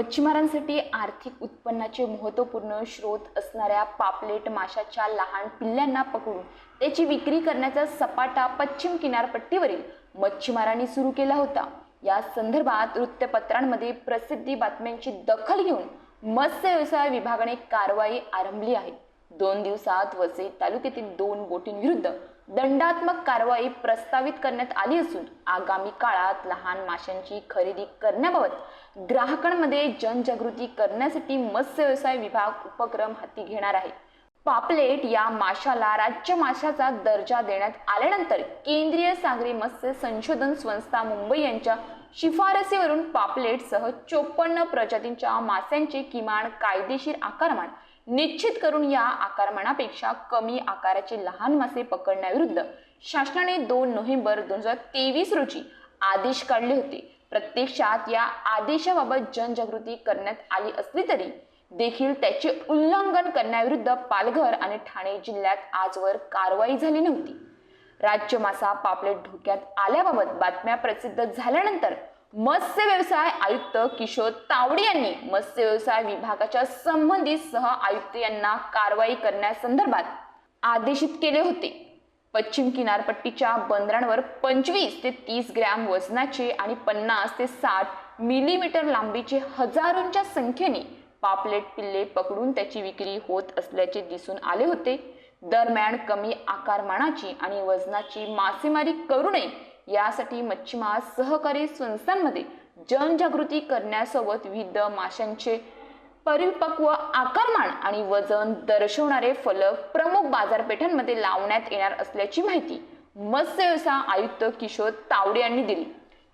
मच्छीमारांसाठी आर्थिक उत्पन्नाचे महत्त्वपूर्ण स्रोत असणाऱ्या पापलेट माशाच्या लहान पिल्लांना पकडून त्याची विक्री करण्याचा सपाटा पश्चिम किनारपट्टीवरील मच्छीमारांनी सुरू केला होता। या संदर्भात वृत्तपत्रांमध्ये प्रसिद्धी बातम्यांची दखल घेऊन मत्स्य व्यवसाय विभागाने कारवाई आरंभली आहे। 2 दिवसात वसई तालुक्यातील 2 बोटींविरुद्ध दंडात्मक कारवाई प्रस्तावित करण्यात आली असून आगामी काळात लहान माशांची खरेदी करण्याबाबत ग्राहकांमध्ये जनजागृती करण्यासाठी मत्स्य व्यवसाय विभाग उपक्रम हाती घेणार आहे। पापलेट या माशाला राज्य माशाचा दर्जा देण्यात आल्यानंतर केंद्रीय सागरी मत्स्य संशोधन संस्था मुंबई यांच्या शिफारसीवरून पापलेटसह 54 प्रजातींच्या माशांचे किमान कायदेशीर आकारमान निश्चित करून या आकारमानापेक्षा कमी आकाराचे लहान मासे पकडण्याविरुद्ध शासनाने 2 नोव्हेंबर 2023 रोजी आदेश काढले होते। प्रत्यक्षात या आदेशाबाबत जनजागृती करण्यात आली असली तरी देखील त्याचे उल्लंघन करण्याविरुद्ध पालघर आणि ठाणे जिल्ह्यात आजवर कारवाई झाली नव्हती। राज्य मासा पापलेट धोक्यात आल्याबाबत बातम्या प्रसिद्ध झाल्यानंतर मत्स्य व्यवसाय आयुक्त किशोर तावडे यांनी मत्स्य व्यवसाय विभागाच्या संबंधित सह आयुक्त यांना कारवाई करण्यासंदर्भात आदेशित केले होते। पश्चिम किनारपट्टीच्या बंदरांवर 25 ते 30 ग्रॅम वजनाचे आणि 50 ते 60 मिलीमीटर लांबीचे हजारोंच्या संख्येने पापलेट पिल्ले पकडून त्याची विक्री होत असल्याचे दिसून आले होते। दरम्यान कमी आकारमानाची आणि वजनाची मासेमारी करू नये यासाठी मच्छीमार सहकारी संस्थांमध्ये जनजागृती करण्यासोबत विविध माशांचे परिपक्व आकारमान आणि वजन दर्शवणारे फलक प्रमुख बाजारपेठांमध्ये लावण्यात येणार असल्याची माहिती मत्स्य व्यवसाय आयुक्त किशोर तावडे यांनी दिली।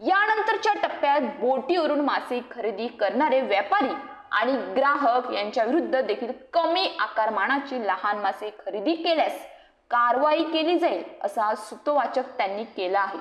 यानंतरच्या टप्प्यात बोटीवरून मासे खरेदी करणारे व्यापारी आणि ग्राहक यांच्या विरुद्ध देखील कमी आकारमानाची लहान मासे खरेदी केल्यास कारवाई केली जाईल असा सूतोवाचक त्यांनी केला आहे।